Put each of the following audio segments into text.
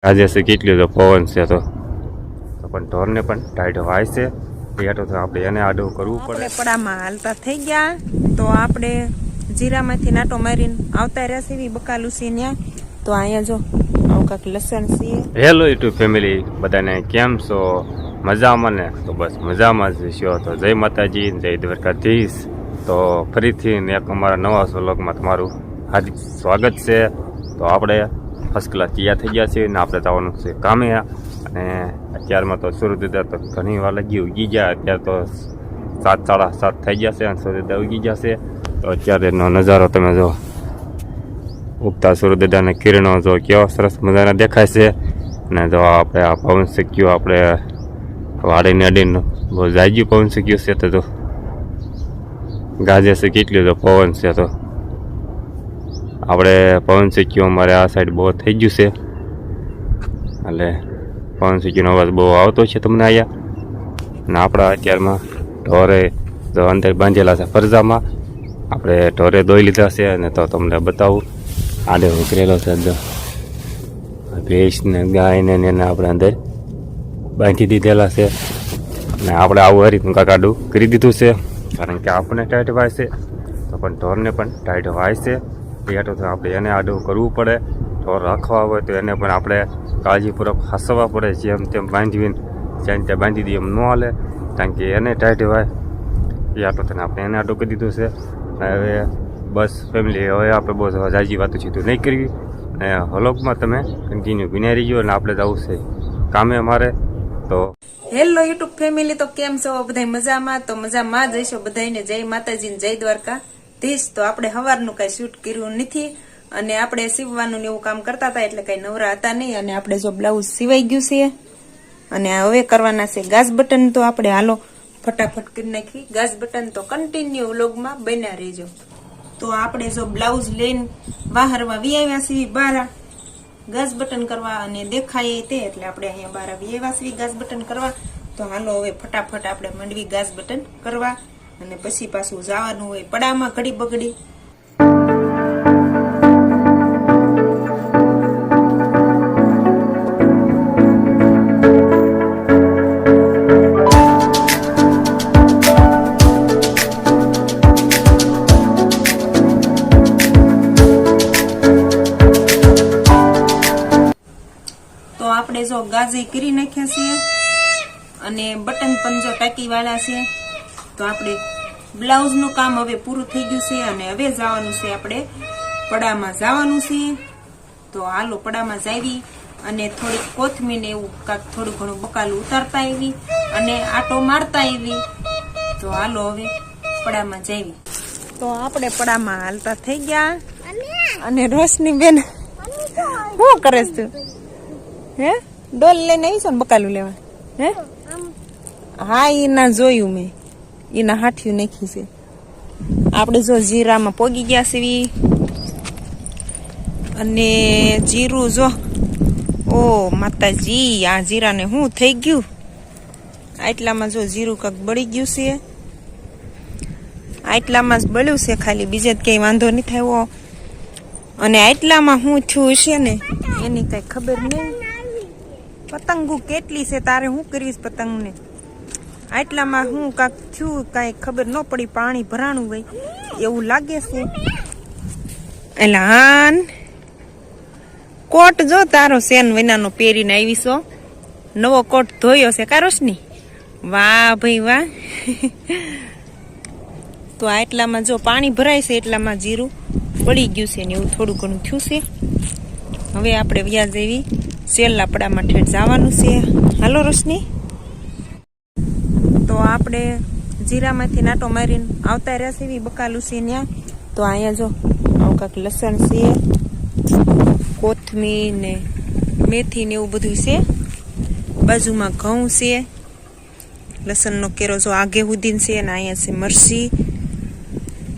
આજે છે કેટલી તો પવન છે તો પણ ઢોરને પણ ટાઈટ વાય છે એટલે તો આપણે એને આડું કરવું પડે. પડામાં હાલતા થઈ ગયા તો આપણે જીરામાંથી નાટો મારીને આવતા રહ્યા છે બકાલું છે ત્યાં. તો અહીંયા જો આવું કાંક લસણ છે. હેલો યુટ્યુબ ફેમિલી, બધાને કેમ છો? મજામાં ને? તો બસ મજામાં જ છો. તો જય માતાજી, જય દ્વારકાધીશ. તો ફરીથી એક અમારા નવા વ્લોગમાં તમારું હાર્દિક સ્વાગત છે. તો આપણે ફર્સ્ટ ક્લાસ તૈયાર થઈ ગયા છીએ ને આપણે જવાનું છે કામે. અને અત્યારમાં તો સૂર્યોદય તો ઘણી વાર લાગી ઉગી ગયા. અત્યારે તો 7, 7:30 થઈ ગયા છે અને સૂર્યોદય ઉગી ગયા છે. તો અત્યારેનો નજારો તમે જો, ઉગતા સૂર્યોદયના કિરણો જો કેવા સરસ મજાના દેખાય છે. અને જો આપણે આ પવન શક્યું આપણે વાડીને અડીને બહુ જાગ્યું પવન શક્યું છે. તો જો ગાજે છે કેટલું તો પવન છે. તો આપણે પવન શક્યું અમારે આ સાઈડ બહુ થઈ ગયું છે એટલે પવન શક્યુંનો અવાજ બહુ આવતો છે તમને અહીંયા. અને આપણા અત્યારમાં ઢોરે જો અંદર બાંધેલા છે ફરજામાં. આપણે ઢોરે દોઈ લીધા છે અને તો તમને બતાવું. આડે ઉતરેલો છે જો ભેંસ ને ગાય ને એને આપણે અંદર બાંધી દીધેલા છે. અને આપણે આવું હરીનું કાકાડું કરી દીધું છે કારણ કે આપણને ટાઈટ વાય છે તો પણ ઢોરને પણ ટાઈટ વાય છે. એટલે તો આપણે એને આડું કરવું પડે. ઢોર રાખવા હોય તો એને પણ આપણે કાળજીપૂર્વક હાંસવા પડે. જેમ તેમ બાંધીને જ્યાં ત્યાં બાંધી દઈએ એમ ન હાલે કારણ કે એને ટાઈટ વાય. એ આટલું થઈને આપણે એને આડું કરી દીધું છે. હવે બસ ફેમિલી, હવે આપણે બહુ જાજી વાતો સીધું નહીં કરવી. અને વ્લોગમાં તમે કન્ટિન્યુ બિના રહીજો. અને આપણે જવું છે કામે અમારે. તો હેલો યુટ્યુબ ફેમિલી, તો કેમ છો બધા? મજામાં? તો મજામાં જ હશો બધાને. જય માતાજી, જય દ્વારકાધીશ. તો આપણે સવારનું કઈ શૂટ કર્યું નથી અને આપણે સીવવાનું ને એવું કામ કરતા હતા એટલે કઈ નવરા હતા નહીં. અને આપણે જો બ્લાઉઝ સિવાઈ ગયું છે અને હવે કરવાના છે ગાજ બટન. તો આપણે હાલો ફટાફટ કરી નાખી ગાજ બટન. તો કન્ટિન્યુ વ્લોગમાં બન્યા રહેજો. તો આપણે જો બ્લાઉઝ લઈને બહારવા વી આવ્યા છીએ બહાર ગાજ બટન કરવા અને દેખાય તે એટલે આપણે અહીંયા બહાર વી આવ્યા છીએ ગાજ બટન કરવા. તો હાલો હવે ફટાફટ આપણે મંડવી ગાજ બટન કરવા અને પછી પાછું જવાનું હોય પડામાં ઘડી બગડી. આપણે જો ગાજે કરી નાખ્યા છીએ અને બટન પણ જો ટાંકી વાળા છે. તો આપણે બ્લાઉઝ નું કામ હવે પૂરું થઈ ગયું છે અને હવે જવાનું છે આપણે પડામાં જવાનું છે. તો હાલો પડામાં જાવી અને થોડીક કોથમીર ને એવું કાંક થોડું ઘણું બકાલું ઉતારતા આવી અને આટો મારતા આવી. તો હાલો હવે પડામાં જાવી. તો આપણે પડામાં હાલતા થઈ ગયા અને રોશની બેન શું કરે તું? હે ડોલ લઈને આવી છો ને બકાલું લેવા? હે હા, એના જોયું મેં, એના હાથિયું નાખી છે. આપણે જો જીરામાં પોગી ગયા છે અને જીરું જો, ઓ માતાજી, આ જીરાને શું થઈ ગયું? આટલામાં જો જીરું કાંક બળી ગયું છે. આટલામાં જ બળ્યું છે ખાલી, બીજે ક્યાંય વાંધો નહીં થયો. અને આટલામાં શું થયું છે ને એની કઈ ખબર નહીં. પતંગો કેટલી છે, તારે શું કરીશ પતંગને? આટલામાં હું કાંક થયું, કાંઈ ખબર ન પડી. પાણી ભરાણું હોય એવું લાગે છે. એટલે હાન કોટ જો તારો સેન વિનાનો પહેરીને આવી છો. નવો કોટ ધોયો છે કારોશની? વાહ ભાઈ વાહ. તો આટલામાં જો પાણી ભરાય છે એટલામાં જીરું પડી ગયું છે ને એવું થોડું ઘણું થયું છે. હવે આપણે વ્યાજ એવી સેલના પડામાં ઠેઠ જવાનું છે. હાલો રોશની. તો આપણે જીરામાંથી નાટો મારીને આવતા રહ્યા છે બકાલું છે ત્યાં. તો અહીંયા જો આવું કાંક લસણ છે, કોથમીર ને મેથી ને એવું બધું છે. બાજુમાં ઘઉં છે, લસણનો કેરો જો આગે હુદીન છે અને અહીંયા છે મરસી.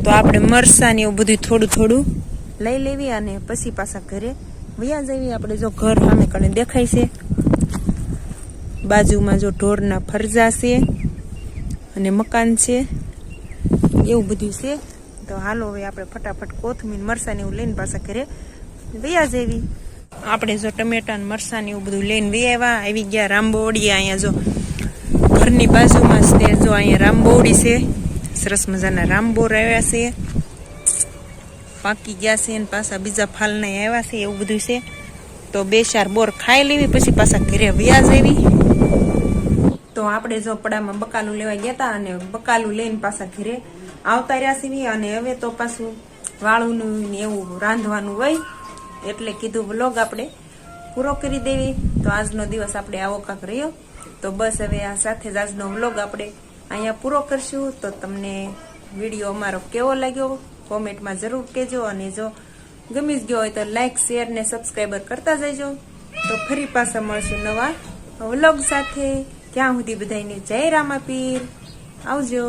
તો આપણે મરસા ને એવું બધું થોડું થોડું લઈ લેવી અને પછી પાછા ઘરે વયા જવી. આપણે જો ઘર સામે કણે દેખાય છે, બાજુમાં જો ઢોરના ફરજા છે અને મકાન છે, એવું બધું છે. તો હાલો હવે આપણે ફટાફટ કોથમીર મરસા ને એવું લઈને પાછા ઘરે વયા જવી. આપણે જો ટમેટા ને મરસા ને એવું બધું લઈને વી આવી ગયા રામબોડી. અહીંયા જો ઘરની બાજુમાં જ તે જો અહીંયા રામબોડી છે, સરસ મજાના રામબોર આવ્યા છે, પાકી ગયા છે, અને પાછા બીજા ફાલના આવ્યા છે, એવું બધું છે. તો 2-4 બોર ખાઈ લેવી, પછી પાછા ઘરે વ્યાજ આવી. તો આપણે જો પડામાં બકાલું લેવા ગયા હતા, અને બકાલું લઈને પાછા ઘરે આવતા રહ્યા છીએ. અને હવે તો પાછું વાળુનું ને એવું રાંધવાનું હોય, એટલે કીધું વ્લોગ આપણે પૂરો કરી દેવી. તો આજનો દિવસ આપણે આવો કાંક રહ્યો. તો બસ હવે આ સાથે જ આજનો વ્લોગ આપણે અહીંયા પૂરો કરશું. તો તમને વિડીયો અમારો કેવો લાગ્યો કોમેન્ટમાં જરૂર કહેજો, અને જો ગમી જ ગયો હોય તો લાઈક, શેર ને સબસ્ક્રાઈબર કરતા જજો. તો ફરી પાછા મળશું નવા વ્લોગ સાથે. ત્યાં સુધી બધાને જય રામાપીર, આવજો.